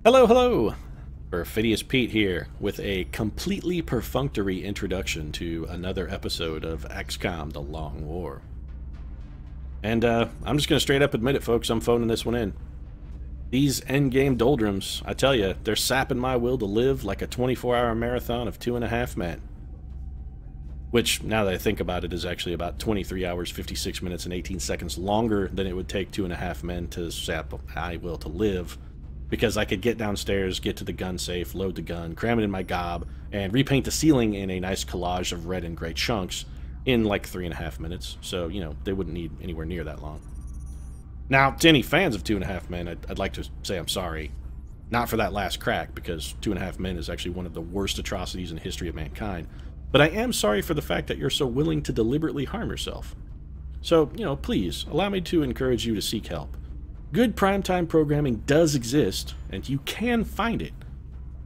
Hello, hello! Perfidious Pete here, with a completely perfunctory introduction to another episode of XCOM The Long War. And, I'm just gonna straight up admit it, folks, I'm phoning this one in. These endgame doldrums, I tell ya, they're sapping my will to live like a 24-hour marathon of 2.5 men. Which, now that I think about it, is actually about 23 hours, 56 minutes, and 18 seconds longer than it would take 2.5 men to sap my will to live. Because I could get downstairs, get to the gun safe, load the gun, cram it in my gob, and repaint the ceiling in a nice collage of red and gray chunks in like 3.5 minutes. So, you know, they wouldn't need anywhere near that long. Now, to any fans of 2.5 Men, I'd like to say I'm sorry. Not for that last crack, because 2.5 Men is actually one of the worst atrocities in the history of mankind. But I am sorry for the fact that you're so willing to deliberately harm yourself. So, you know, please, allow me to encourage you to seek help. Good primetime programming does exist, and you can find it.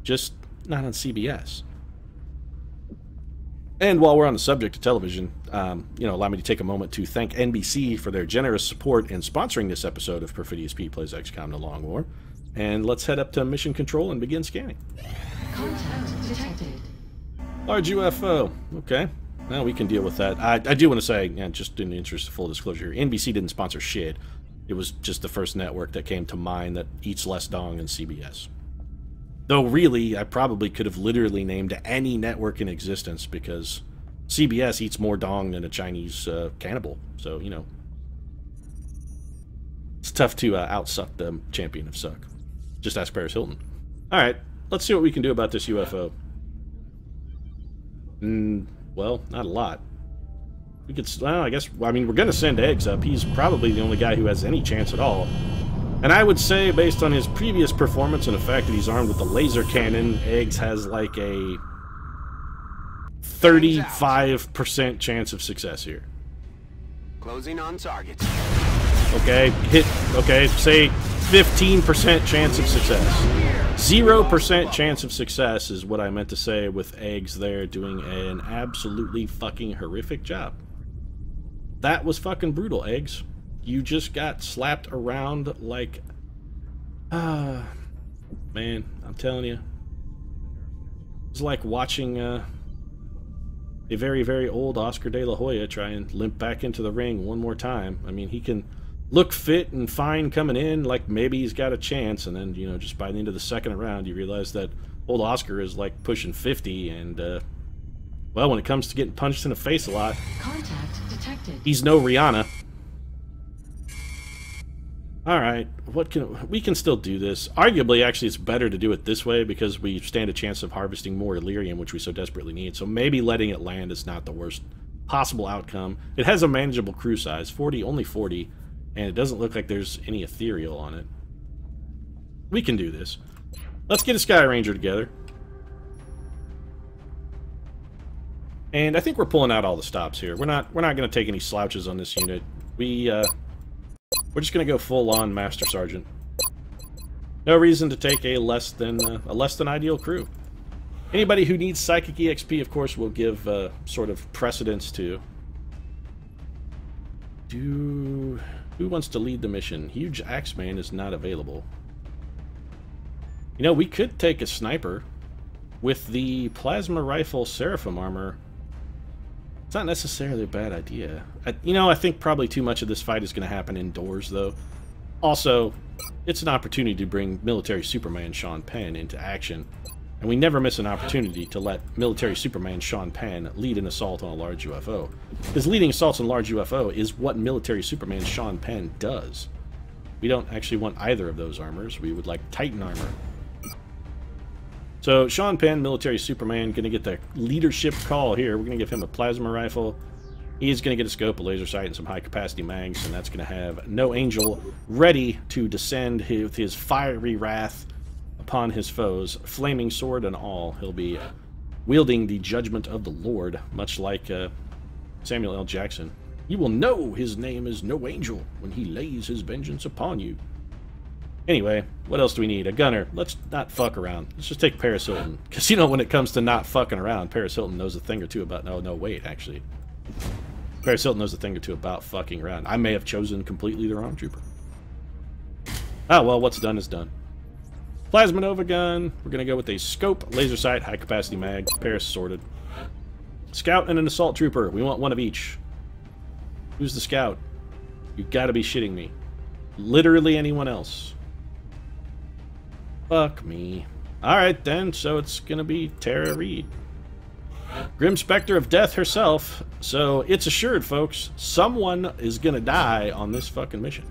Just not on CBS. And while we're on the subject of television, allow me to take a moment to thank NBC for their generous support in sponsoring this episode of Perfidious Pete Plays XCOM The Long War. And let's head up to Mission Control and begin scanning. Contact detected. Large UFO. Okay. Well, we can deal with that. I do want to say, just in the interest of full disclosure, NBC didn't sponsor shit. It was just the first network that came to mind that eats less dong than CBS. Though really, I probably could have literally named any network in existence because CBS eats more dong than a Chinese cannibal. So, you know, it's tough to outsuck the champion of suck. Just ask Paris Hilton. Alright, let's see what we can do about this UFO. Well, not a lot. We could, well, I mean, we're going to send Eggs up. He's probably the only guy who has any chance at all. And I would say, based on his previous performance and the fact that he's armed with a laser cannon, Eggs has like a 35% chance of success here. Closing on target. Okay, say 15% chance of success. 0% chance of success is what I meant to say with Eggs there doing an absolutely fucking horrific job. That was fucking brutal, Eggs. You just got slapped around like... man, I'm telling you. It's like watching a very, very old Oscar De La Hoya try and limp back into the ring one more time. I mean, he can look fit and fine coming in, like maybe he's got a chance, and then, you know, just by the end of the second round, you realize that old Oscar is like pushing 50, and, well, when it comes to getting punched in the face a lot, Contact detected. he's no Rihanna. Alright, we can still do this. Arguably, actually, it's better to do it this way because we stand a chance of harvesting more Illyrium, which we so desperately need, so maybe letting it land is not the worst possible outcome. It has a manageable crew size, only 40, and it doesn't look like there's any ethereal on it. We can do this. Let's get a Sky Ranger together. And I think we're pulling out all the stops here. We're not going to take any slouches on this unit. We're just going to go full-on Master Sergeant. No reason to take a less than ideal crew. Anybody who needs Psychic EXP, of course, will give sort of precedence to. Who wants to lead the mission? Huge Axeman is not available. You know, we could take a sniper with the plasma rifle Seraphim armor. It's not necessarily a bad idea. I think probably too much of this fight is going to happen indoors, though. Also, it's an opportunity to bring military Superman Sean Penn into action. And we never miss an opportunity to let military Superman Sean Penn lead an assault on a large UFO. Because leading assaults on a large UFO is what military Superman Sean Penn does. We don't actually want either of those armors. We would like Titan armor. So, Sean Penn, military Superman, going to get the leadership call here. We're going to give him a plasma rifle. He's going to get a scope, a laser sight, and some high-capacity mags, and that's going to have No Angel ready to descend with his fiery wrath upon his foes, flaming sword and all. He'll be wielding the judgment of the Lord, much like Samuel L. Jackson. You will know his name is No Angel when he lays his vengeance upon you. Anyway, what else do we need? A gunner. Let's not fuck around. Let's just take Paris Hilton. Because, you know, when it comes to not fucking around, Paris Hilton knows a thing or two about... No, wait, actually. Paris Hilton knows a thing or two about fucking around. I may have chosen completely the wrong trooper. Oh, well, what's done is done. Plasma Nova gun. We're going to go with a scope, laser sight, high capacity mag, Paris sorted. Scout and an assault trooper. We want one of each. Who's the scout? You gotta be shitting me. Literally anyone else. Fuck me. Alright then, so it's gonna be Tara Reid. Grim Spectre of Death herself. So it's assured, folks, someone is gonna die on this fucking mission.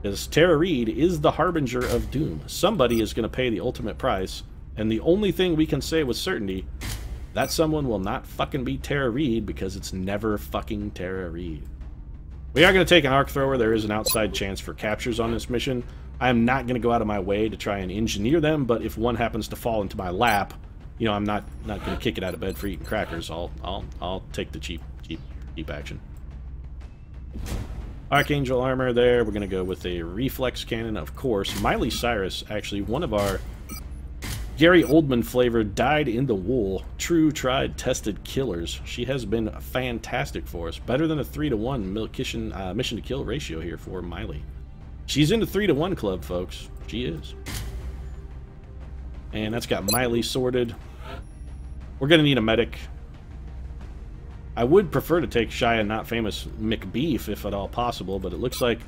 Because Tara Reid is the harbinger of doom. Somebody is gonna pay the ultimate price, and the only thing we can say with certainty, that someone will not fucking be Tara Reid, because it's never fucking Tara Reid. We are going to take an arc thrower. There is an outside chance for captures on this mission. I am not going to go out of my way to try and engineer them, but if one happens to fall into my lap, you know, I'm not going to kick it out of bed for eating crackers. I'll take the cheap action. Archangel armor there. We're going to go with a reflex cannon, of course. Miley Cyrus, actually, one of our Gary Oldman flavored dyed-in-the-wool, true, tried, tested killers. She has been fantastic for us. Better than a 3-to-1 mission-to-kill ratio here for Miley. She's in the 3-to-1 club, folks. She is. And that's got Miley sorted. We're going to need a medic. I would prefer to take shy and not famous McBeef, if at all possible, but it looks like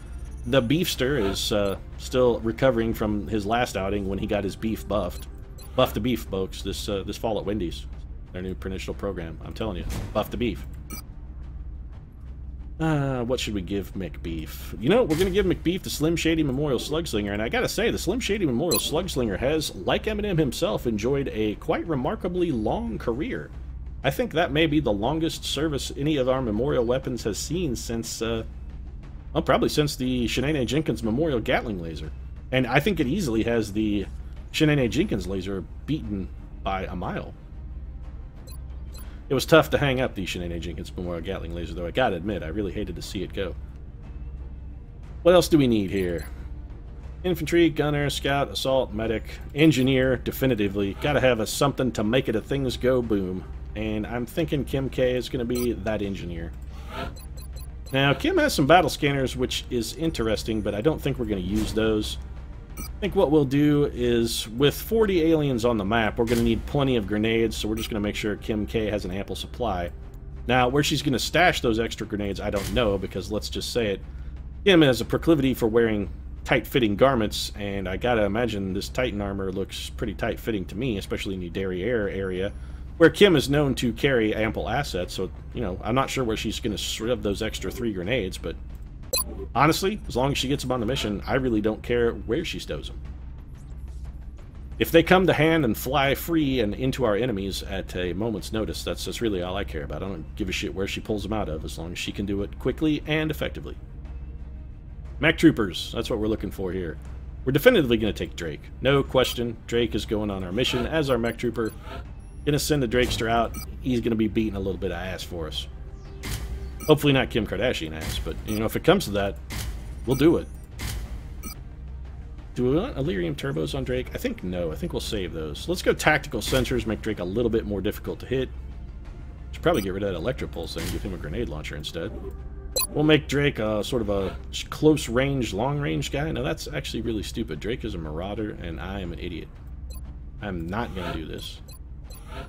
the Beefster is still recovering from his last outing when he got his beef buffed. Buff the beef, folks, this fall at Wendy's. Their new promotional program. I'm telling you, buff the beef. What should we give McBeef? You know, we're going to give McBeef the Slim Shady Memorial Slugslinger, and I gotta say, the Slim Shady Memorial Slugslinger has, like Eminem himself, enjoyed a quite remarkably long career. I think that may be the longest service any of our memorial weapons has seen since, well, probably since the Shanae Jenkins Memorial Gatling Laser. And I think it easily has the Shanae Jenkins laser beaten by a mile. It was tough to hang up the Shanae Jenkins Memorial Gatling laser, though I gotta admit, I really hated to see it go. What else do we need here? Infantry, gunner, scout, assault, medic, engineer, definitively. Gotta have a something to make it a things go boom. And I'm thinking Kim K is gonna be that engineer. Now, Kim has some battle scanners, which is interesting, but I don't think we're gonna use those. I think what we'll do is, with 40 aliens on the map, we're going to need plenty of grenades, so we're just going to make sure Kim K has an ample supply. Now, where she's going to stash those extra grenades, I don't know, because let's just say it, Kim has a proclivity for wearing tight-fitting garments, and I gotta imagine this Titan armor looks pretty tight-fitting to me, especially in the derriere area, where Kim is known to carry ample assets, so, you know, I'm not sure where she's going to shove those extra 3 grenades, but honestly, as long as she gets them on the mission, I really don't care where she stows them. If they come to hand and fly free and into our enemies at a moment's notice, that's really all I care about. I don't give a shit where she pulls them out of, as long as she can do it quickly and effectively. Mech Troopers, that's what we're looking for here. We're definitively going to take Drake. No question, Drake is going on our mission as our Mech Trooper. Going to send the Drakester out. He's going to be beating a little bit of ass for us. Hopefully not Kim Kardashian ass, but, you know, if it comes to that, we'll do it. Do we want Illyrium turbos on Drake? I think no. I think we'll save those. Let's go tactical sensors, make Drake a little bit more difficult to hit. Should probably get rid of that Electropulse and give him a grenade launcher instead. We'll make Drake sort of a close-range, long-range guy. No, that's actually really stupid. Drake is a marauder, and I am an idiot. I'm not going to do this.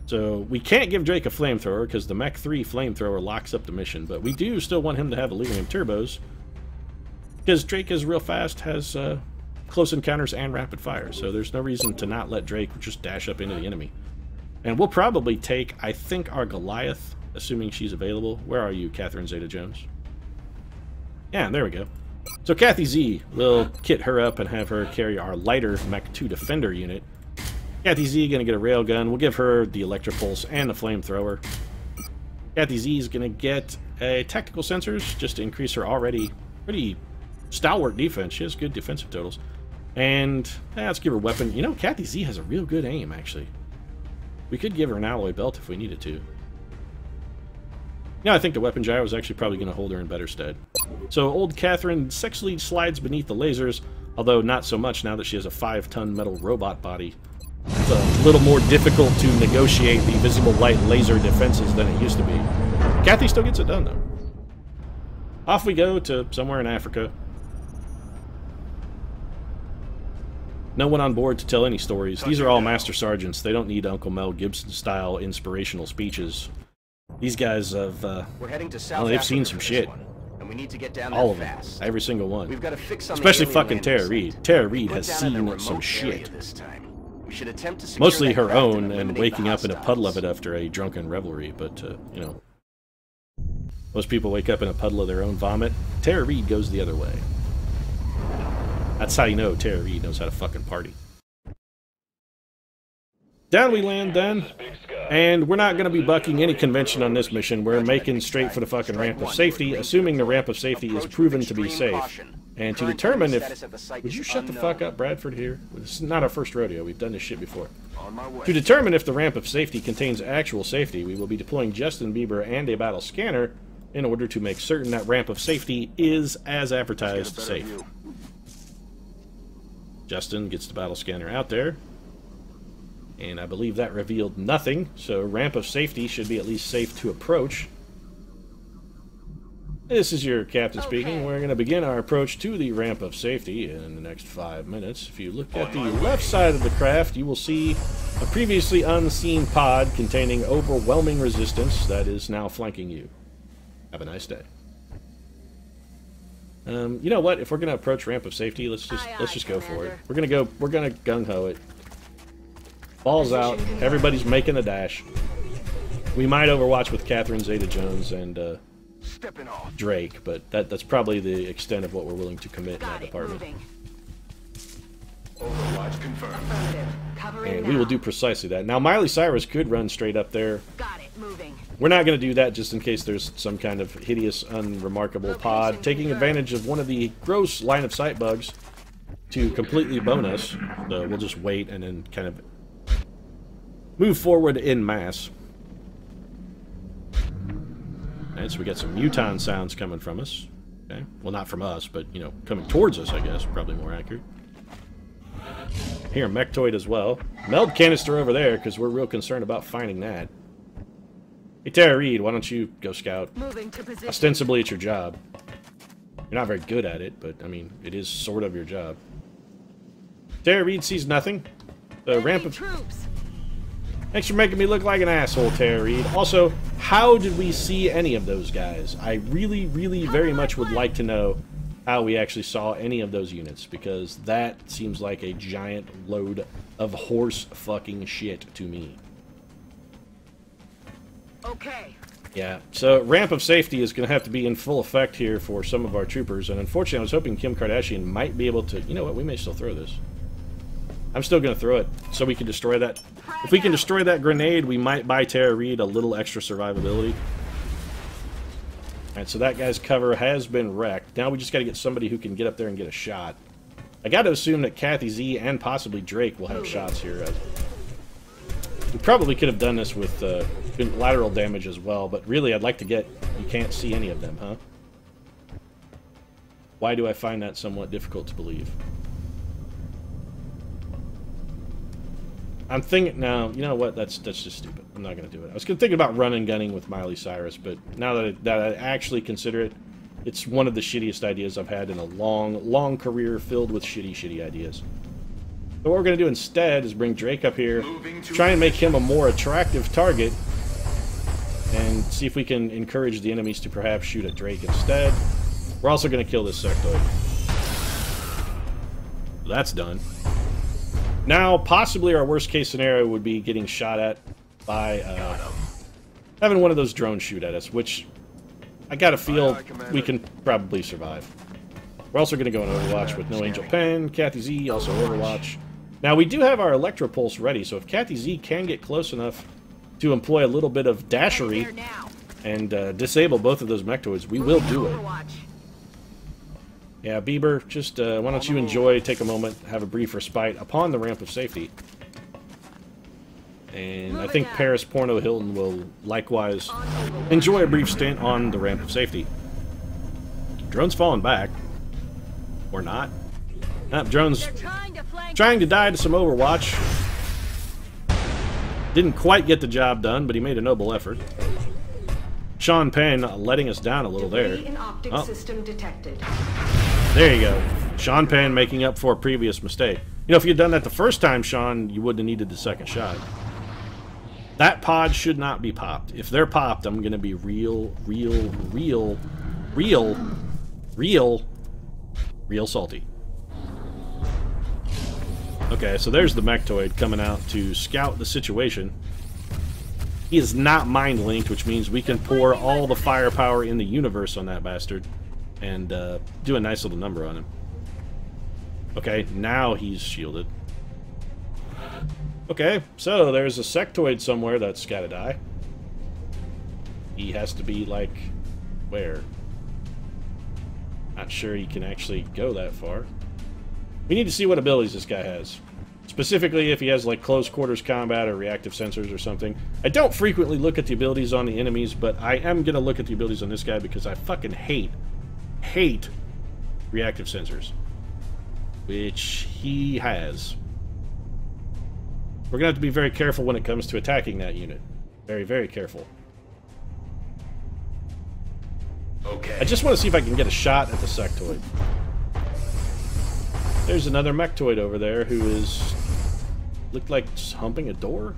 So, we can't give Drake a flamethrower, because the Mech 3 flamethrower locks up the mission, but we do still want him to have Illyrium turbos, because Drake is real fast, has close encounters and rapid fire, so there's no reason to not let Drake just dash up into the enemy. And we'll probably take, I think, our Goliath, assuming she's available. Where are you, Catherine Zeta-Jones? Yeah, there we go. So Kathy Z, we'll kit her up and have her carry our lighter Mech 2 Defender unit. Kathy Z gonna get a railgun. We'll give her the Electropulse and the flamethrower. Kathy Z is gonna get a tactical sensors just to increase her already pretty stalwart defense. She has good defensive totals. And let's give her weapon. You know, Kathy Z has a real good aim, actually. We could give her an alloy belt if we needed to. Yeah, I think the weapon gyro is actually probably going to hold her in better stead. So old Catherine sexually slides beneath the lasers, although not so much now that she has a 5-ton metal robot body. It's a little more difficult to negotiate the visible light laser defenses than it used to be. Kathy still gets it done, though. Off we go to somewhere in Africa. No one on board to tell any stories. These are all Master Sergeants. They don't need Uncle Mel Gibson-style inspirational speeches. These guys have, We're heading to well, they've seen some shit. And we need to get down All there of them. fast. Every single one. We've got to fix on Especially the fucking alien Tara landing Reid. site. Tara Reid Put has down in a seen remote some area shit. This time. We should attempt to secure Mostly that her craft own and eliminate waking the up in a puddle of hostiles. it after a drunken revelry, but, you know. Most people wake up in a puddle of their own vomit. Tara Reid goes the other way. That's how you know Tara Reid knows how to fucking party. Down we land then, and we're not going to be bucking any convention on this mission. We're making straight for the fucking ramp of safety, assuming the ramp of safety is proven to be safe. And to determine if... Would you shut the fuck up, Bradford, here? This is not our first rodeo. We've done this shit before. To determine if the ramp of safety contains actual safety, we will be deploying Justin Bieber and a battle scanner in order to make certain that ramp of safety is, as advertised, safe. Justin gets the battle scanner out there. And I believe that revealed nothing, so ramp of safety should be at least safe to approach. This is your captain speaking. We're going to begin our approach to the ramp of safety in the next 5 minutes. If you look at the left side of the craft, you will see a previously unseen pod containing overwhelming resistance that is now flanking you. Have a nice day. You know what? If we're going to approach ramp of safety, let's just go for it. We're going to gung-ho it. Balls out. Everybody's making a dash. We might overwatch with Catherine Zeta-Jones and Drake, but that's probably the extent of what we're willing to commit in that department. Overwatch confirmed. And we will do precisely that. Now, Miley Cyrus could run straight up there. Got it. Moving. We're not going to do that just in case there's some kind of hideous, unremarkable pod taking advantage of one of the gross line-of-sight bugs to completely bone us. So we'll just wait and then kind of move forward in mass. Alright, so we got some muton sounds coming from us. Okay, well, not from us, but, you know, coming towards us, I guess, probably more accurate. Here, Mechtoid as well. Meld canister over there, because we're real concerned about finding that. Hey, Tara Reid, why don't you go scout? Moving to position. Ostensibly, it's your job. You're not very good at it, but, I mean, it is sort of your job. Tara Reid sees nothing. The ramp of... Troops. Thanks for making me look like an asshole, Tara Reid. Also, how did we see any of those guys? I really, really very much would like to know how we actually saw any of those units, because that seems like a giant load of horse fucking shit to me. Okay. Yeah, so ramp of safety is going to have to be in full effect here for some of our troopers, and unfortunately I was hoping Kim Kardashian might be able to... You know what, we may still throw this. I'm still going to throw it, so we can destroy that. If we can destroy that grenade, we might buy Tara Reid a little extra survivability. Alright, so that guy's cover has been wrecked. Now we just got to get somebody who can get up there and get a shot. I got to assume that Kathy Z and possibly Drake will have shots here. We probably could have done this with lateral damage as well, but really I'd like to get... You can't see any of them, huh? Why do I find that somewhat difficult to believe? I'm thinking... No, you know what? That's just stupid. I'm not going to do it. I was thinking about run and gunning with Miley Cyrus, but now that I actually consider it, it's one of the shittiest ideas I've had in a long, long career filled with shitty ideas. So what we're going to do instead is bring Drake up here, try and make him a more attractive target, and see if we can encourage the enemies to perhaps shoot at Drake instead. We're also going to kill this sectoid. That's done. Now, possibly our worst case scenario would be getting shot at by having one of those drones shoot at us, which I gotta feel we can probably survive. We're also going to go in Overwatch with No Angel Pen, Kathy Z, also Overwatch. Now, we do have our Electro Pulse ready, so if Kathy Z can get close enough to employ a little bit of dashery and disable both of those Mechtoids, we will do it. Yeah, Bieber, just why don't you enjoy, take a moment, have a brief respite upon the ramp of safety. And I think Paris Porno Hilton will likewise enjoy a brief stint on the ramp of safety. Drone's falling back. Or not. Drone's trying to die to some Overwatch. Didn't quite get the job done, but he made a noble effort. Sean Penn letting us down a little there. System detected. There you go. Sean Penn making up for a previous mistake. You know, if you'd done that the first time, Sean, you wouldn't have needed the second shot. That pod should not be popped. If they're popped, I'm going to be real salty. Okay, so there's the Mechtoid coming out to scout the situation. He is not mind-linked, which means we can pour all the firepower in the universe on that bastard and do a nice little number on him. Okay, now he's shielded. Okay, so there's a sectoid somewhere that's gotta die. He has to be, like, where? Not sure he can actually go that far. We need to see what abilities this guy has. Specifically, if he has, like, close quarters combat or reactive sensors or something. I don't frequently look at the abilities on the enemies, but I am gonna look at the abilities on this guy because I fucking hate reactive sensors. Which he has. We're going to have to be very careful when it comes to attacking that unit. Very, very careful. Okay. I just want to see if I can get a shot at the sectoid. There's another Mechtoid over there who is... looked like just humping a door?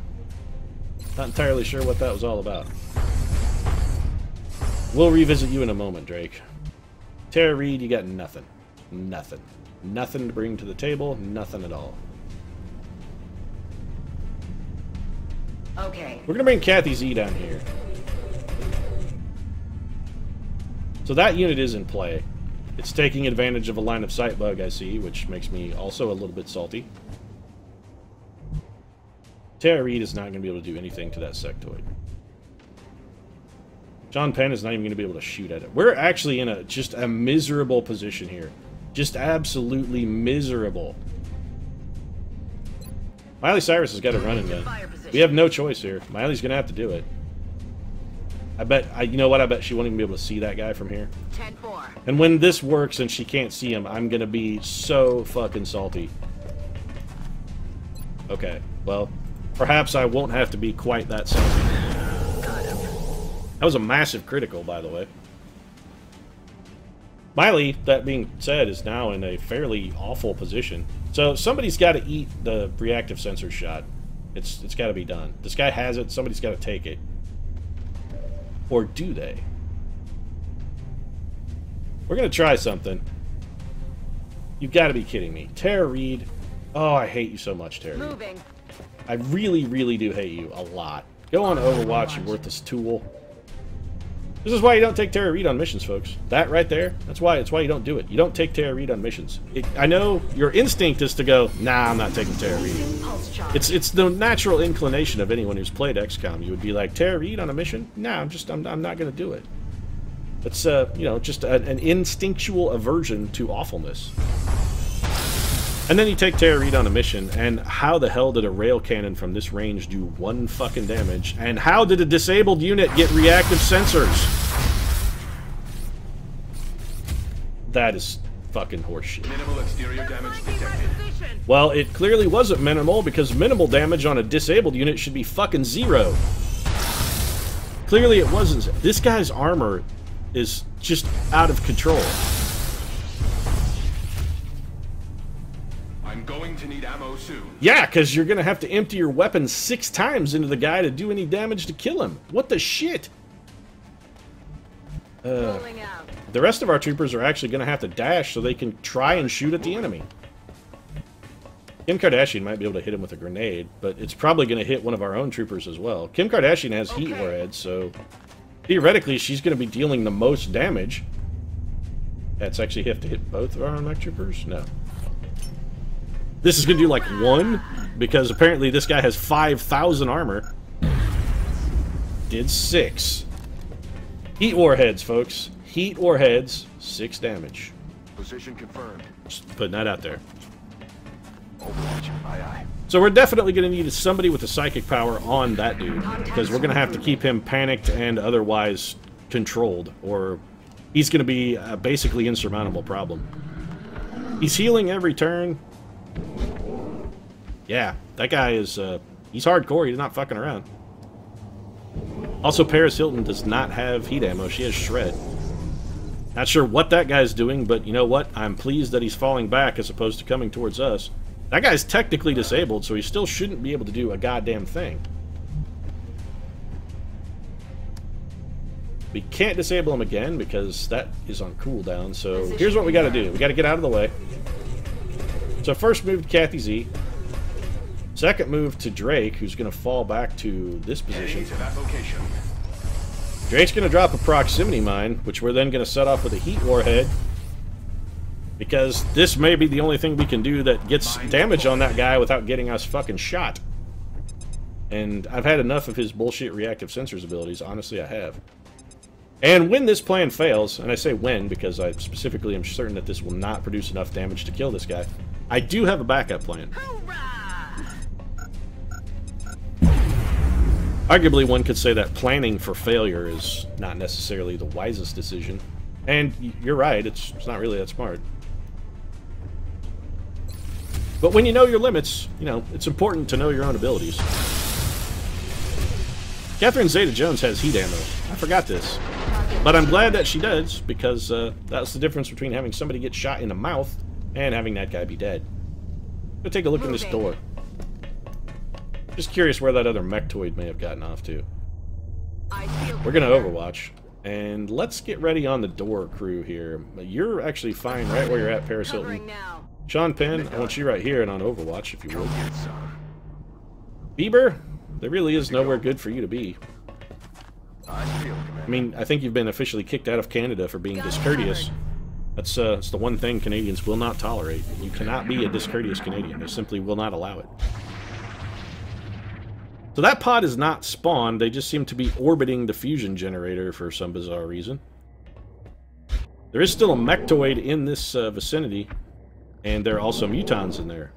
Not entirely sure what that was all about. We'll revisit you in a moment, Drake. Tara Reid, you got nothing. Nothing. Nothing to bring to the table, nothing at all. Okay. We're gonna bring Kathy Z down here. So that unit is in play. It's taking advantage of a line of sight bug I see, which makes me also a little bit salty. Tara Reid is not going to be able to do anything to that sectoid. John Penn is not even going to be able to shoot at it. We're actually in just a miserable position here. Just absolutely miserable. Miley Cyrus has got a running gun. We have no choice here. Miley's going to have to do it. I bet, you know what, I bet she won't even be able to see that guy from here. 10-4. And when this works and she can't see him, I'm going to be so fucking salty. Okay, well, perhaps I won't have to be quite that salty. That was a massive critical, by the way. Miley, that being said, is now in a fairly awful position. So somebody's got to eat the reactive sensor shot. It's got to be done. This guy has it. Somebody's got to take it. Or do they? We're going to try something. You've got to be kidding me. Tara Reid. Oh, I hate you so much, Tara Reid. Moving. I really, really do hate you a lot. Go on Overwatch, you worthless tool. This is why you don't take Tara Reid on missions, folks. That right there, that's why you don't do it. You don't take Tara Reid on missions. I know your instinct is to go, nah, I'm not taking Tara Reid. It's the natural inclination of anyone who's played XCOM. You would be like, Tara Reid on a mission? Nah, I'm not going to do it. It's you know, just an instinctual aversion to awfulness. And then you take Tara Reid on a mission, and how the hell did a rail cannon from this range do 1 fucking damage? And how did a disabled unit get reactive sensors? That is fucking horseshit. Minimal exterior damage detected. Well, it clearly wasn't minimal, because minimal damage on a disabled unit should be fucking 0. Clearly it wasn't. This guy's armor is just out of control. I'm going to need ammo soon. Yeah, because you're going to have to empty your weapon 6 times into the guy to do any damage to kill him. What the shit? Rolling out. The rest of our troopers are actually going to have to dash so they can try and shoot at the enemy. Kim Kardashian might be able to hit him with a grenade, but it's probably going to hit one of our own troopers as well. Kim Kardashian has heat warheads, so theoretically she's going to be dealing the most damage. That's actually have to hit both of our own mech troopers? No. This is going to do like 1, because apparently this guy has 5,000 armor. Did 6. Heat warheads, folks. Heat warheads, 6 damage. Position confirmed. Just putting that out there. Overwatch. Aye, aye. So we're definitely going to need somebody with a psychic power on that dude, because we're going to have to keep him panicked and otherwise controlled, or he's going to be a basically insurmountable problem. He's healing every turn. Yeah, that guy is, he's hardcore, he's not fucking around. Also, Paris Hilton does not have heat ammo, she has shred. Not sure what that guy's doing, but you know what? I'm pleased that he's falling back as opposed to coming towards us. That guy's technically disabled, so he still shouldn't be able to do a goddamn thing. We can't disable him again because that is on cooldown, so here's what we gotta do. We gotta get out of the way. So first move to Kathy Z. Second move to Drake, who's gonna fall back to this position. To that location. Drake's gonna drop a proximity mine, which we're then gonna set off with a heat warhead. Because this may be the only thing we can do that gets damage on that guy without getting us fucking shot. And I've had enough of his bullshit reactive sensors abilities, honestly I have. And when this plan fails, and I say when because I specifically am certain that this will not produce enough damage to kill this guy, I do have a backup plan. Arguably, one could say that planning for failure is not necessarily the wisest decision. And you're right, it's not really that smart. But when you know your limits, you know, it's important to know your own abilities. Catherine Zeta-Jones has heat ammo. I forgot this. But I'm glad that she does, because that's the difference between having somebody get shot in the mouth and having that guy be dead. Go take a look in this door. Just curious where that other mechtoid may have gotten off to. We're gonna Overwatch. And let's get ready on the door, crew, here. You're actually fine right where you're at, Paris Hilton. Sean Penn, I want you right here and on Overwatch, if you would. Bieber, there really is nowhere good for you to be. I mean, I think you've been officially kicked out of Canada for being discourteous. That's the one thing Canadians will not tolerate. You cannot be a discourteous Canadian. They simply will not allow it. So that pod is not spawned. They just seem to be orbiting the fusion generator for some bizarre reason. There is still a mechtoid in this vicinity. And there are also mutons in there.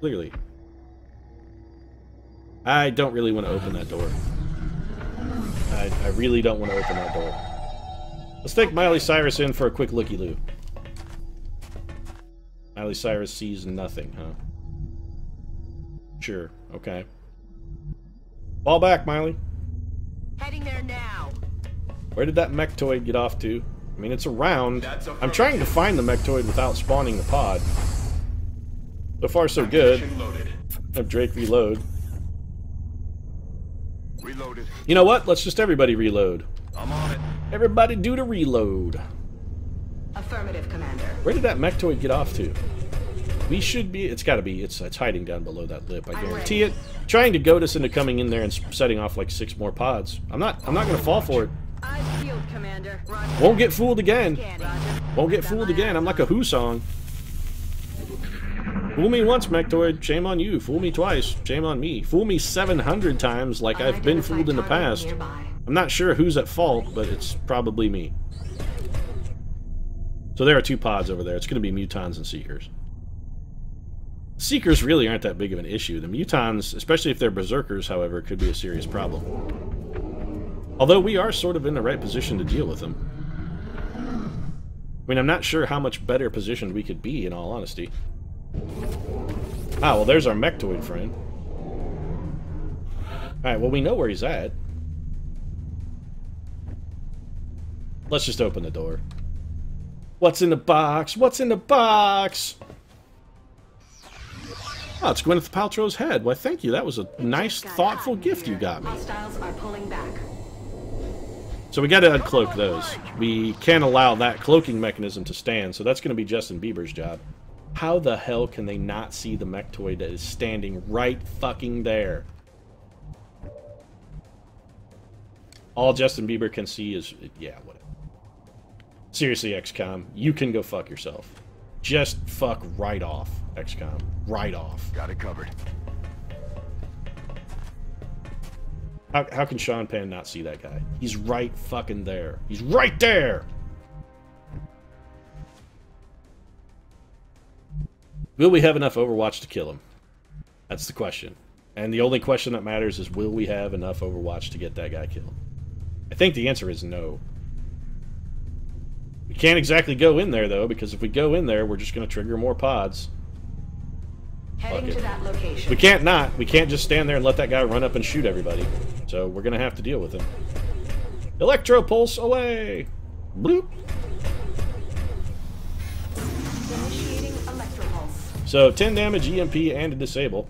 Clearly. I don't really want to open that door. I really don't want to open that door. Let's take Miley Cyrus in for a quick looky-loo. Miley Cyrus sees nothing, huh? Sure, okay. Fall back, Miley. Heading there now. Where did that mechtoid get off to? I mean, it's around. I'm trying to find the mechtoid without spawning the pod. So far, so good. Have Drake reload. Reloaded. You know what? Let's just everybody reload. I'm on it. Everybody do the reload. Affirmative, Commander. Where did that mechtoid get off to? We should be... It's gotta be... It's hiding down below that lip, I guarantee it. Trying to goad us into coming in there and setting off like 6 more pods. I'm not gonna fall for it. Commander. Won't get fooled again. Won't get fooled again. I'm like a Who song. Fool me once, mechtoid. Shame on you. Fool me twice. Shame on me. Fool me 700 times like I've been fooled in the past. I'm not sure who's at fault, but it's probably me. So there are 2 pods over there. It's going to be Mutons and Seekers. Seekers really aren't that big of an issue. The Mutons, especially if they're Berserkers, however, could be a serious problem. Although we are sort of in the right position to deal with them. I mean, I'm not sure how much better positioned we could be, in all honesty. Ah, well, there's our mechtoid friend. Alright, well, we know where he's at. Let's just open the door. What's in the box? What's in the box? Oh, it's Gwyneth Paltrow's head. Why, thank you. That was a nice, thoughtful gift you got me. Hostiles are pulling back. So we got to uncloak those. We can't allow that cloaking mechanism to stand, so that's going to be Justin Bieber's job. How the hell can they not see the mechtoid that is standing right fucking there? All Justin Bieber can see is... yeah, whatever. Seriously, XCOM, you can go fuck yourself. Just fuck right off, XCOM. Right off. Got it covered. How can Sean Penn not see that guy? He's right fucking there. He's right there! Will we have enough Overwatch to kill him? That's the question. And the only question that matters is, will we have enough Overwatch to get that guy killed? I think the answer is no. We can't exactly go in there, though, because if we go in there, we're just going to trigger more pods. Heading to that location. We can't not. We can't just stand there and let that guy run up and shoot everybody. So we're going to have to deal with him. Electro pulse away! Bloop! Initiating electropulse. So 10 damage, EMP, and a disable.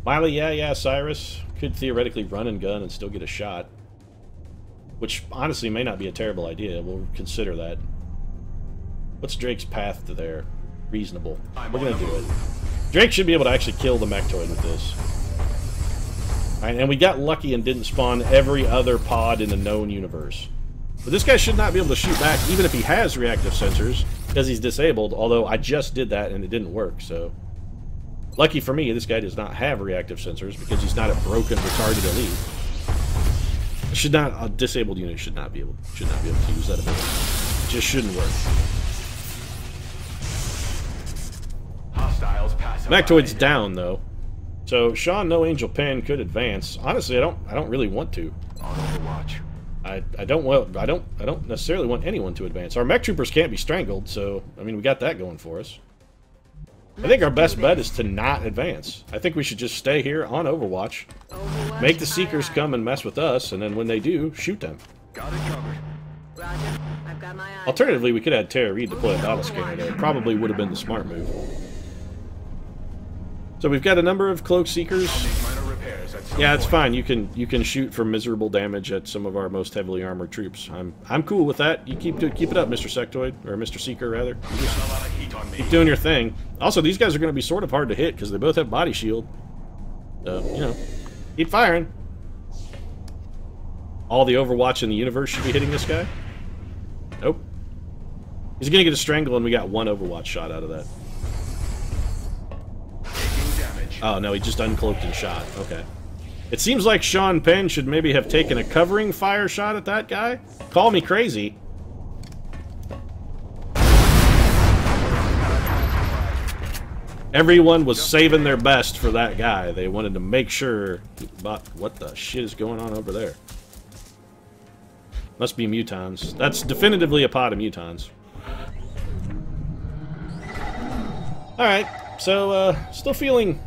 Miley, yeah, Cyrus could theoretically run and gun and still get a shot. Which, honestly, may not be a terrible idea. We'll consider that. What's Drake's path to there? Reasonable. We're gonna do it. Drake should be able to actually kill the Mechtoid with this. Alright, and we got lucky and didn't spawn every other pod in the known universe. But this guy should not be able to shoot back, even if he has reactive sensors, because he's disabled, although I just did that and it didn't work, so... Lucky for me, this guy does not have reactive sensors, because he's not a broken, retarded elite. Should not, a disabled unit should not be able to use that ability. It just shouldn't work. Mechtoid's down though, so Sean No Angel Pen could advance. Honestly, I don't really want to. On Overwatch. I don't necessarily want anyone to advance. Our mech troopers can't be strangled, so I mean we got that going for us. I think our best bet is to not advance. I think we should just stay here on Overwatch, make the Seekers come and mess with us, and then when they do, shoot them. Got it covered. Roger. I've got my eye. Alternatively, we could have Tara Reid deploy a battle scanner there. Probably would have been the smart move. So we've got a number of Cloak Seekers. Yeah, it's fine. You can shoot for miserable damage at some of our most heavily armored troops. I'm cool with that. You keep it up, Mr. Sectoid, or Mr. Seeker rather. You just keep doing your thing. Also, these guys are going to be sort of hard to hit because they both have body shield. So you know, keep firing. All the Overwatch in the universe should be hitting this guy. Nope. He's going to get a strangle, and we got one Overwatch shot out of that. Oh, no, he just uncloaked and shot. Okay. It seems like Sean Penn should maybe have taken a covering fire shot at that guy. Call me crazy. Everyone was saving their best for that guy. They wanted to make sure... But what the shit is going on over there? Must be Mutons. That's definitively a pod of Mutons. Alright, so, still feeling...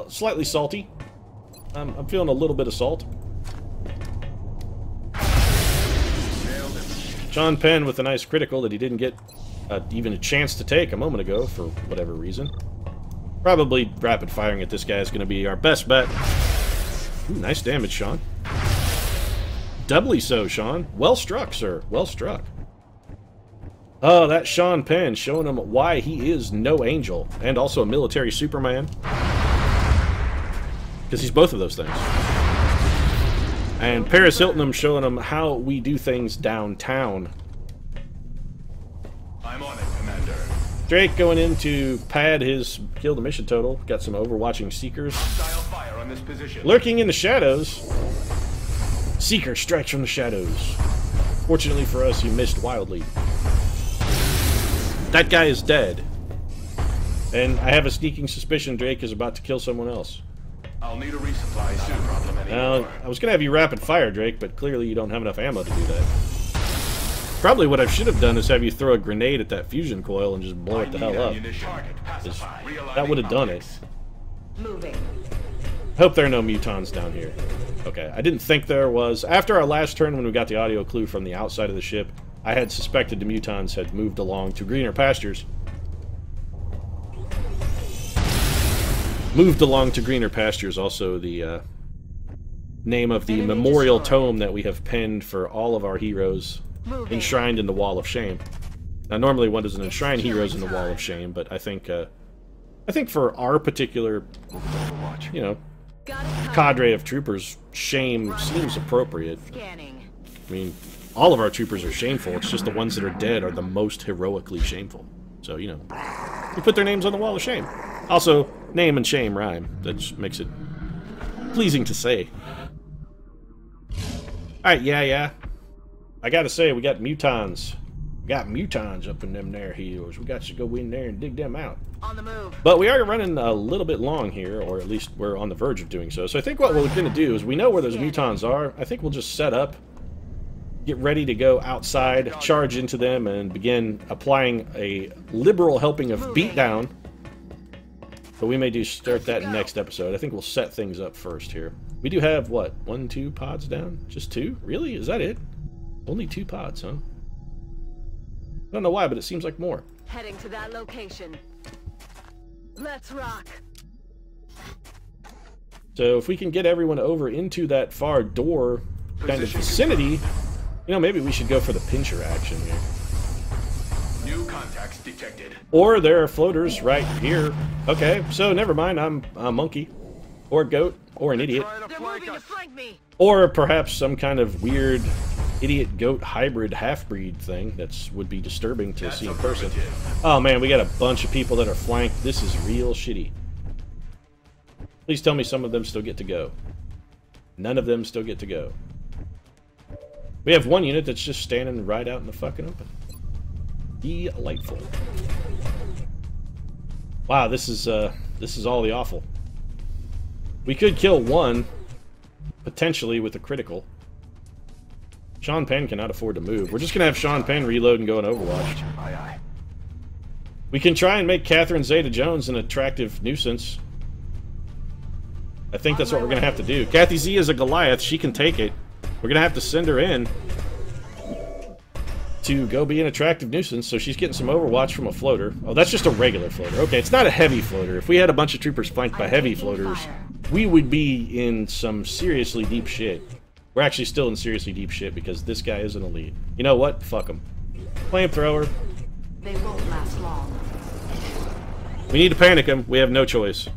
slightly salty. I'm feeling a little bit of salt. Sean Penn with a nice critical that he didn't get even a chance to take a moment ago for whatever reason. Probably rapid firing at this guy is going to be our best bet. Ooh, nice damage, Sean. Doubly so, Sean. Well struck, sir. Well struck. Oh, that's Sean Penn showing him why he is no angel and also a military Superman. Because he's both of those things. And Paris Hilton showing him how we do things downtown. I'm on it, Commander. Drake going in to pad his kill the mission total. Got some overwatching Seekers. Hostile fire on this position. Lurking in the shadows. Seeker strikes from the shadows. Fortunately for us, he missed wildly. That guy is dead. And I have a sneaking suspicion Drake is about to kill someone else. I'll need a resupply soon. I was going to have you rapid fire, Drake, but clearly you don't have enough ammo to do that. Probably what I should have done is have you throw a grenade at that fusion coil and just blow it the hell up. That would have done it. Moving. Hope there are no Mutons down here. Okay, I didn't think there was. After our last turn when we got the audio clue from the outside of the ship, I had suspected the Mutons had moved along to greener pastures. Moved along to greener pastures, also the name of the memorial tome that we have penned for all of our heroes, enshrined in the Wall of Shame. Now, normally one doesn't enshrine heroes in the Wall of Shame, but I think for our particular, you know, cadre of troopers, shame seems appropriate. I mean, all of our troopers are shameful. It's just the ones that are dead are the most heroically shameful. So, you know, we put their names on the Wall of Shame. Also, name and shame rhyme. That just makes it pleasing to say. Alright, yeah. I gotta say, we got Mutons. We got Mutons up in them there heroes. We got to go in there and dig them out. On the move. But we are running a little bit long here, or at least we're on the verge of doing so. So I think what we're going to do is, we know where those Mutons are. I think we'll just set up, get ready to go outside, charge into them, and begin applying a liberal helping of beatdown. But we may start that next episode. I think we'll set things up first here. We do have, what, 1, 2 pods down? Just 2? Really? Is that it? Only 2 pods, huh? I don't know why, but it seems like more. Heading to that location. Let's rock. So if we can get everyone over into that far door kind of vicinity, you know, maybe we should go for the pincher action here. New contacts detected. Or there are floaters right here. Okay, so never mind, I'm a monkey. Or a goat. Or an idiot. They're moving to flank me. Or perhaps some kind of weird idiot-goat hybrid half-breed thing that would be disturbing to see in person. Oh man, we got a bunch of people that are flanked. This is real shitty. Please tell me some of them still get to go. None of them still get to go. We have one unit that's just standing right out in the fucking open. Delightful. Wow, this is all the awful. We could kill one, potentially with a critical. Sean Penn cannot afford to move. We're just gonna have Sean Penn reload and go in Overwatch. Aye, aye. We can try and make Catherine Zeta-Jones an attractive nuisance. I think that's what we're gonna have to do. Kathy Z is a Goliath. She can take it. We're gonna have to send her in to go be an attractive nuisance, so she's getting some Overwatch from a floater. Oh, that's just a regular floater. Okay, it's not a heavy floater. If we had a bunch of troopers flanked by heavy floaters, we would be in some seriously deep shit. We're actually still in seriously deep shit because this guy is an elite. You know what? Fuck him. Flamethrower. They won't last long. We need to panic him. We have no choice.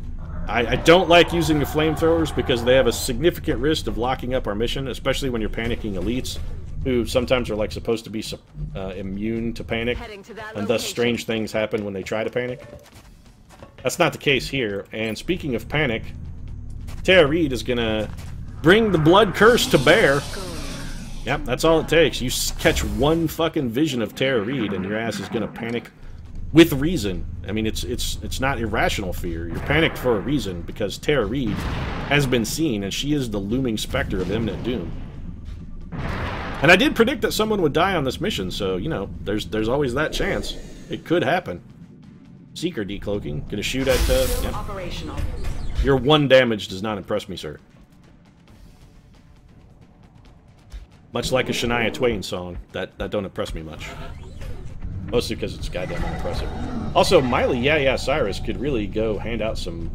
I don't like using the flamethrowers because they have a significant risk of locking up our mission, especially when you're panicking elites, who sometimes are like supposed to be immune to panic, and thus strange things happen when they try to panic. That's not the case here. And speaking of panic, Tara Reid is gonna bring the blood curse to bear. Yep, that's all it takes. You catch one fucking vision of Tara Reid, and your ass is gonna panic with reason. I mean, it's not irrational fear. You're panicked for a reason because Tara Reid has been seen, and she is the looming specter of imminent doom. And I did predict that someone would die on this mission, so, you know, there's always that chance. It could happen. Seeker decloaking. Gonna shoot at, yeah. Operational. Your 1 damage does not impress me, sir. Much like a Shania Twain song, that don't impress me much. Mostly because it's goddamn unimpressive. Also, Miley Yeah Cyrus could really go hand out some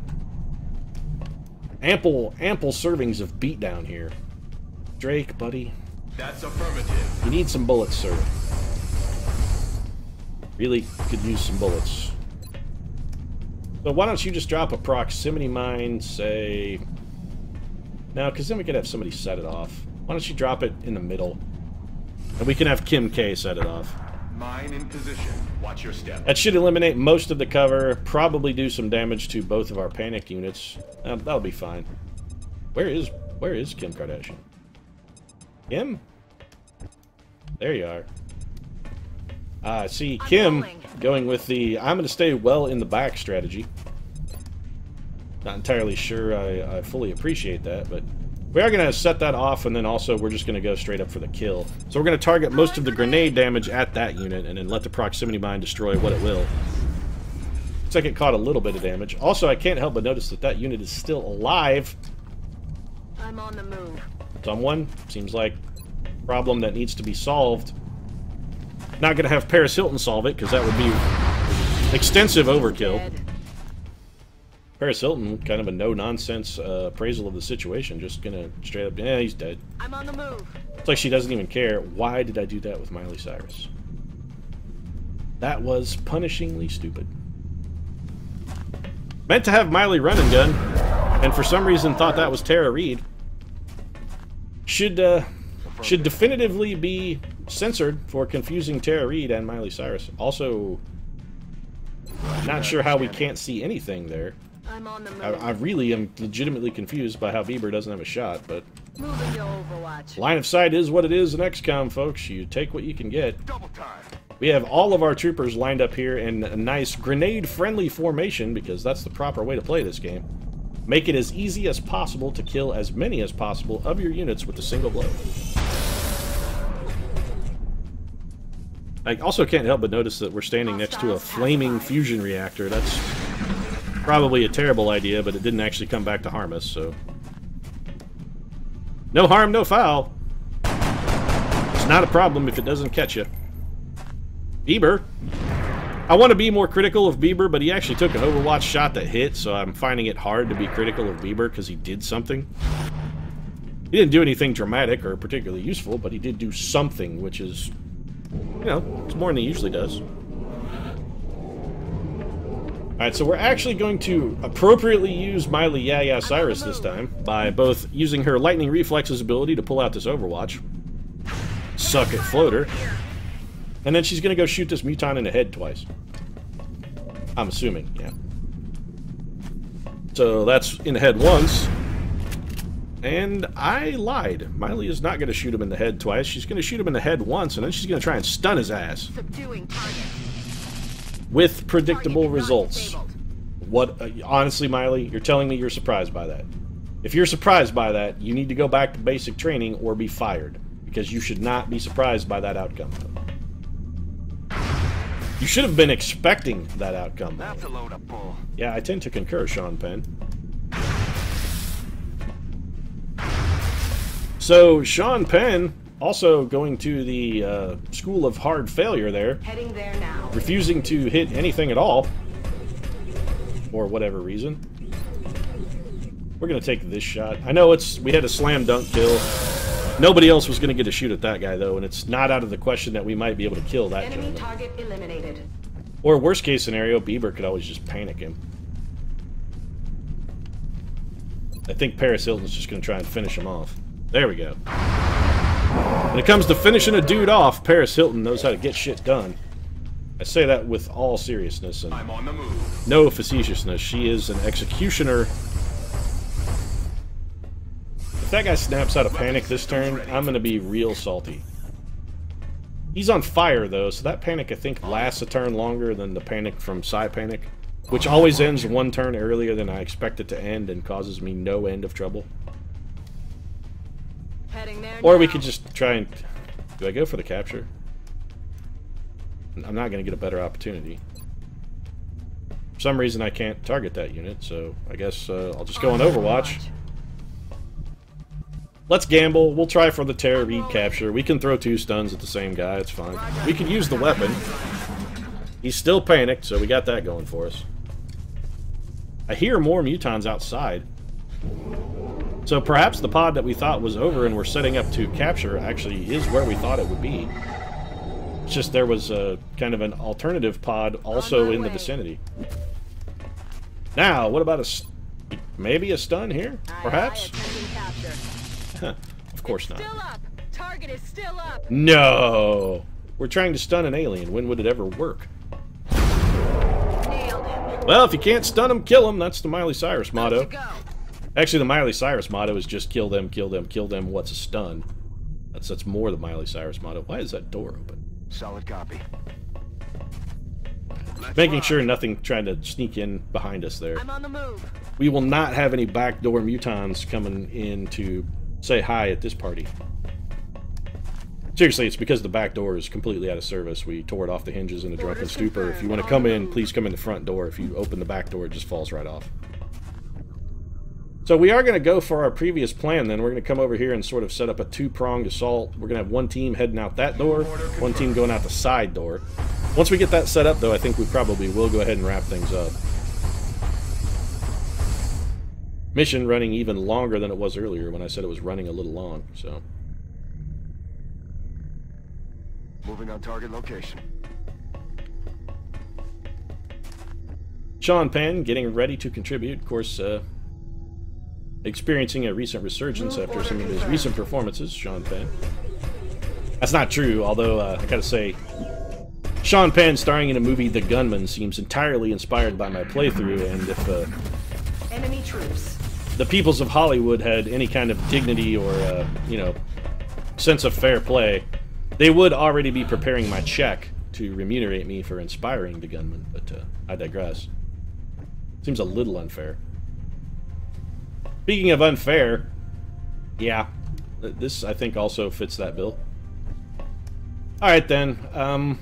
ample servings of beatdown here. Drake, buddy. That's affirmative. You need some bullets, sir. Really could use some bullets. So why don't you just drop a proximity mine, say... No, because then we could have somebody set it off. Why don't you drop it in the middle? And we can have Kim K set it off. Mine in position. Watch your step. That should eliminate most of the cover, probably do some damage to both of our panic units. That'll be fine. Where is Kim Kardashian? Kim? There you are. See, Kim going with the I'm going to stay well in the back strategy. Not entirely sure I fully appreciate that, but we are going to set that off, and then also we're just going to go straight up for the kill. So we're going to target most of the grenade damage at that unit, and then let the proximity mine destroy what it will. Looks like it caught a little bit of damage. Also, I can't help but notice that that unit is still alive. I'm on the move. Someone seems like a problem that needs to be solved. Not going to have Paris Hilton solve it, because that would be extensive overkill. Dead. Paris Hilton, kind of a no-nonsense appraisal of the situation. Just gonna straight up, yeah, he's dead. I'm on the move. It's like she doesn't even care. Why did I do that with Miley Cyrus? That was punishingly stupid. Meant to have Miley run and gun, and for some reason thought that was Tara Reid. Should definitively be censored for confusing Tara Reid and Miley Cyrus. Also, not sure how we can't see anything there. I'm on the move. I really am legitimately confused by how Bieber doesn't have a shot, but... Moving to Overwatch. Line of sight is what it is in XCOM, folks. You take what you can get. Double time. We have all of our troopers lined up here in a nice grenade-friendly formation, because that's the proper way to play this game. Make it as easy as possible to kill as many as possible of your units with a single blow. I also can't help but notice that we're standing next to a flaming fusion reactor. That's probably a terrible idea, but it didn't actually come back to harm us, so... No harm, no foul. It's not a problem if it doesn't catch you. Bieber. I want to be more critical of Bieber, but he actually took an Overwatch shot that hit, so I'm finding it hard to be critical of Bieber because he did something. He didn't do anything dramatic or particularly useful, but he did do something, which is, you know, it's more than he usually does. Alright, so we're actually going to appropriately use Miley Yeah Cyrus this time by both using her Lightning Reflexes ability to pull out this Overwatch. Suck at floater. And then she's going to go shoot this Muton in the head twice. I'm assuming, yeah. So that's in the head once. And I lied. Miley is not going to shoot him in the head twice. She's going to shoot him in the head once, and then she's going to try and stun his ass. Subduing target. With predictable results. What? Honestly, Miley, you're telling me you're surprised by that. If you're surprised by that, you need to go back to basic training or be fired. Because you should not be surprised by that outcome. You should have been expecting that outcome. That's a load of bull. Yeah, I tend to concur, Sean Penn. So, Sean Penn, also going to the School of Hard Failure there. Heading there now. Refusing to hit anything at all. For whatever reason. We're going to take this shot. I know we had a slam dunk kill. Nobody else was going to get a shoot at that guy, though, and it's not out of the question that we might be able to kill that Enemy gentleman. target eliminated. Or worst case scenario, Bieber could always just panic him. I think Paris Hilton's just going to try and finish him off. There we go. When it comes to finishing a dude off, Paris Hilton knows how to get shit done. I say that with all seriousness and I'm on the move. no facetiousness. She is an executioner. If that guy snaps out of panic this turn, I'm going to be real salty. He's on fire, though, so that panic, I think, lasts a turn longer than the panic from Psy Panic, which always ends one turn earlier than I expect it to end and causes me no end of trouble. Heading there Or now. we could just try and... Do I go for the capture? I'm not going to get a better opportunity. For some reason, I can't target that unit, so I guess I'll just go on Overwatch. Let's gamble. We'll try for the Terror Reed capture. We can throw 2 stuns at the same guy. It's fine. We can use the weapon. He's still panicked, so we got that going for us. I hear more Mutons outside. So perhaps the pod that we thought was over and we're setting up to capture actually is where we thought it would be. It's just there was a kind of an alternative pod also in the vicinity. Now, what about maybe a stun here? Perhaps? Of course not. Still up. Target is still up. No! We're trying to stun an alien. When would it ever work? Nailed him. Well, if you can't stun them, kill them. That's the Miley Cyrus motto. Go. Actually, the Miley Cyrus motto is just kill them, kill them, kill them. What's a stun? That's more the Miley Cyrus motto. Why is that door open? Solid copy. Making sure nothing trying to sneak in behind us there. I'm on the move. We will not have any backdoor Mutons coming in to say hi at this party. Seriously, it's because the back door is completely out of service. We tore it off the hinges in a drunken stupor. If you want to come in, please come in the front door. If you open the back door, it just falls right off. So we are going to go for our previous plan then. We're going to come over here and sort of set up a 2-pronged assault. We're going to have one team heading out that door, one team going out the side door. Once we get that set up, though, I think we probably will go ahead and wrap things up. Mission running even longer than it was earlier when I said it was running a little long, so... Moving on target location. Sean Penn getting ready to contribute. Of course, experiencing a recent resurgence after some of his recent performances, Sean Penn. That's not true, although I gotta say, Sean Penn starring in a movie The Gunman seems entirely inspired by my playthrough, and if Enemy troops. the peoples of Hollywood had any kind of dignity or, you know, sense of fair play, they would already be preparing my check to remunerate me for inspiring The Gunman, but I digress. Seems a little unfair. Speaking of unfair, yeah, this I think also fits that bill. Alright then,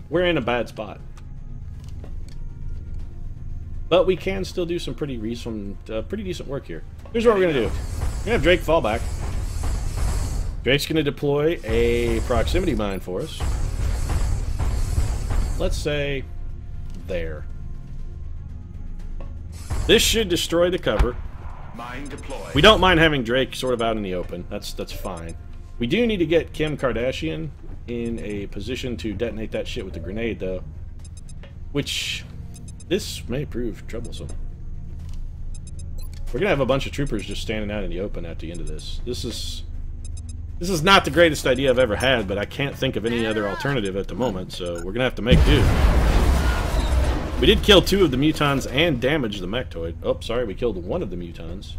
we're in a bad spot. But we can still do some pretty decent work here. Here's what we're going to do. We're going to have Drake fall back. Drake's going to deploy a proximity mine for us. let's say there. This should destroy the cover. Mine deployed. We don't mind having Drake sort of out in the open. That's fine. We do need to get Kim Kardashian in a position to detonate that shit with the grenade, though. Which, this may prove troublesome. We're gonna have a bunch of troopers just standing out in the open at the end of this. This is not the greatest idea I've ever had, but I can't think of any other alternative at the moment, so we're gonna have to make do. We did kill 2 of the mutons and damage the mechtoid. Oh, sorry, we killed 1 of the mutons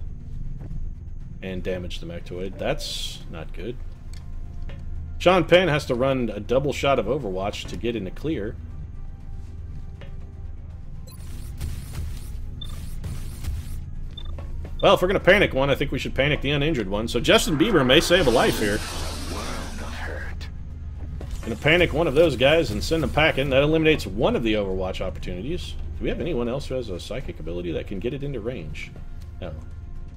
and damaged the mechtoid. That's not good. Sean Penn has to run a double shot of Overwatch to get in the clear. Well, if we're going to panic one, I think we should panic the uninjured one. So Justin Bieber may save a life here. Going to panic one of those guys and send them packing. That eliminates 1 of the Overwatch opportunities. Do we have anyone else who has a psychic ability that can get it into range? No.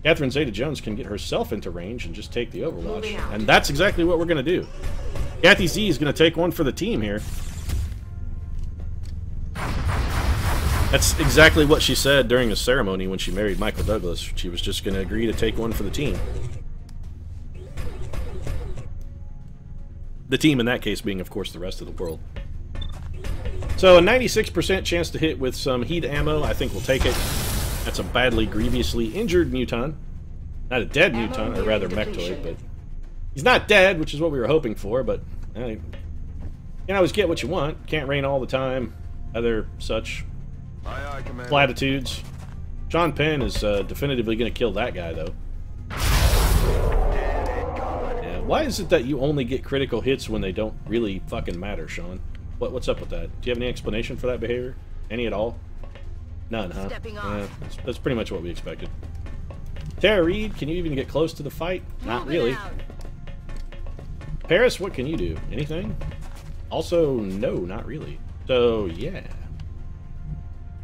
Catherine Zeta-Jones can get herself into range and just take the Overwatch. And that's exactly what we're going to do. Kathy Z is going to take one for the team here. That's exactly what she said during the ceremony when she married Michael Douglas. She was just going to agree to take one for the team. The team in that case being, of course, the rest of the world. So a 96% chance to hit with some heat ammo. I think we'll take it. That's a badly, grievously injured muton. Not a dead muton, or rather mechtoid, but he's not dead, which is what we were hoping for, but you can always get what you want. Can't rain all the time. Other such platitudes. Sean Penn is definitively going to kill that guy, though. Yeah, why is it that you only get critical hits when they don't really fucking matter, Sean? What's up with that? Do you have any explanation for that behavior? Any at all? None, huh? That's pretty much what we expected. Tara Reid, can you even get close to the fight? Not really. Paris, what can you do? Anything? Also, no, not really. So, yeah.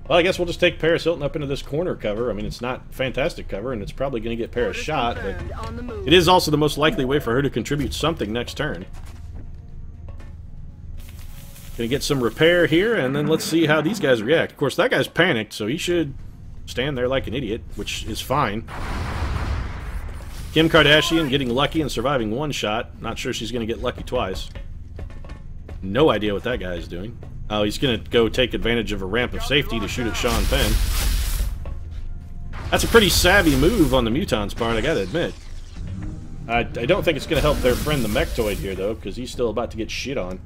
Well, I guess we'll just take Paris Hilton up into this corner cover. I mean, it's not fantastic cover, and it's probably going to get Paris shot, but it is also the most likely way for her to contribute something next turn. Gonna get some repair here, and then let's see how these guys react. Of course, that guy's panicked, so he should stand there like an idiot, which is fine. Kim Kardashian getting lucky and surviving 1 shot. Not sure she's gonna get lucky twice. No idea what that guy is doing. Oh, he's gonna go take advantage of a ramp of safety to shoot at Sean Penn. That's a pretty savvy move on the muton's part, I gotta admit. I don't think it's gonna help their friend the mechtoid here, though, because he's still about to get shit on.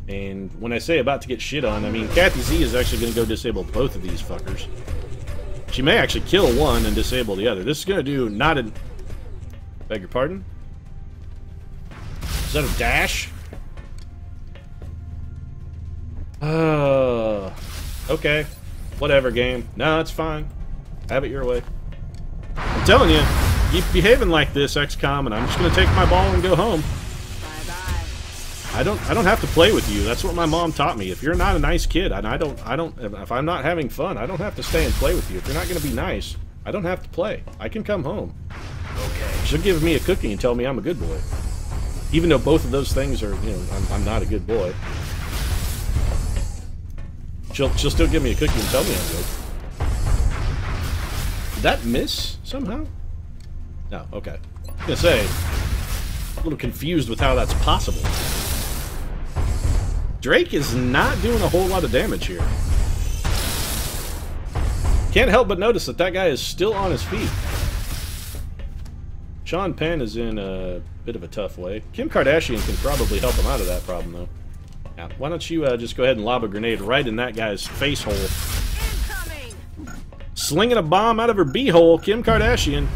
And when I say about to get shit on, I mean Kathy Z is actually going to go disable both of these fuckers. She may actually kill one and disable the other. This is going to do not a... Beg your pardon? Is that a dash? Okay. Whatever, game. No, it's fine. Have it your way. I'm telling you, keep behaving like this, XCOM, and I'm just going to take my ball and go home. I don't have to play with you. That's what my mom taught me. If you're not a nice kid, and if I'm not having fun, I don't have to stay and play with you. If you're not going to be nice, I don't have to play. I can come home. Okay. She'll give me a cookie and tell me I'm a good boy. Even though both of those things are, you know, I'm not a good boy. She'll still give me a cookie and tell me I'm good. Did that miss somehow? No, okay. I was gonna say, a little confused with how that's possible. Drake is not doing a whole lot of damage here. Can't help but notice that that guy is still on his feet. Sean Penn is in a bit of a tough way. Kim Kardashian can probably help him out of that problem, though. Now, why don't you just go ahead and lob a grenade right in that guy's face hole. Slinging a bomb out of her b-hole, Kim Kardashian.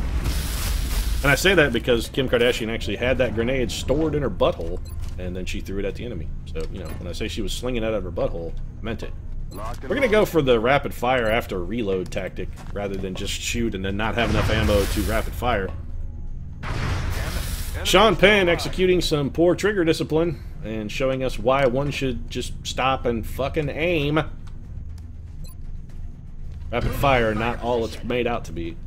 And I say that because Kim Kardashian actually had that grenade stored in her butthole, and then she threw it at the enemy. So, you know, when I say she was slinging it out of her butthole, I meant it. We're going to go for the rapid fire after reload tactic, rather than just shoot and then not have enough ammo to rapid fire. Sean Penn executing some poor trigger discipline, and showing us why one should just stop and fucking aim. Rapid fire, not all it's made out to be.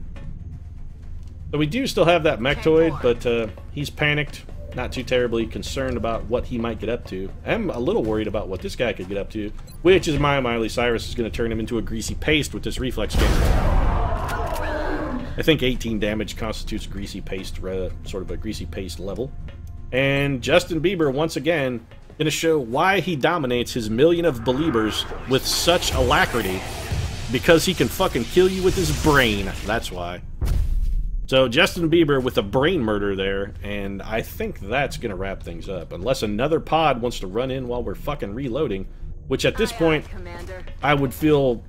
So we do still have that mechtoid, but he's panicked. not too terribly concerned about what he might get up to. I'm a little worried about what this guy could get up to, which is my Miley Cyrus is going to turn him into a greasy paste with this reflex game. I think 18 damage constitutes greasy paste, sort of a greasy paste level. And Justin Bieber, once again, going to show why he dominates his million of believers with such alacrity. Because he can fucking kill you with his brain. That's why. So, Justin Bieber with a brain murder there, and I think that's going to wrap things up. Unless another pod wants to run in while we're fucking reloading, which at this point, I would feel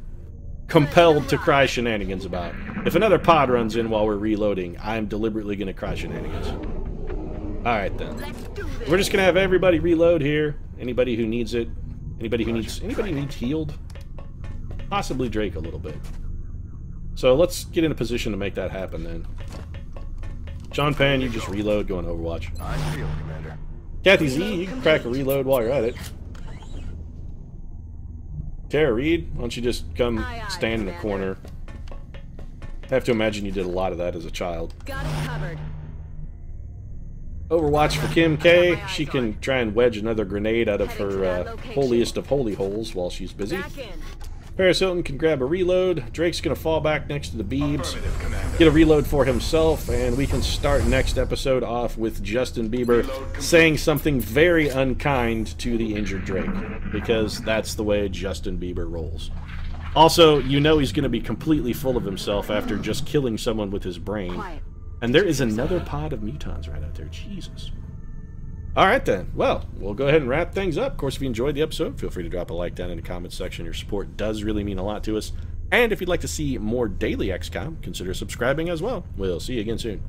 compelled to cry shenanigans about. If another pod runs in while we're reloading, I'm deliberately going to cry shenanigans. Alright then. We're just going to have everybody reload here. Anybody who needs it. Anybody who needs healed? Possibly Drake a little bit. So let's get in a position to make that happen then. Sean Penn, you just reload, go on Overwatch. I feel, Commander. Kathy Z, you can crack a reload while you're at it. Tara Reid, why don't you just come stand in the corner? I have to imagine you did a lot of that as a child. Got it covered. Overwatch for Kim K. She can try and wedge another grenade out of her holiest of holy holes while she's busy. Back in. Paris Hilton can grab a reload. Drake's going to fall back next to the Beebs. Affirmative, Commander. Get a reload for himself, and we can start next episode off with Justin Bieber saying something very unkind to the injured Drake. Because that's the way Justin Bieber rolls. Also, you know he's going to be completely full of himself after just killing someone with his brain. And there is another pod of mutons right out there. Jesus. Alright then, well, we'll go ahead and wrap things up. Of course, if you enjoyed the episode, feel free to drop a like down in the comments section. Your support does really mean a lot to us. And if you'd like to see more daily XCOM, consider subscribing as well. We'll see you again soon.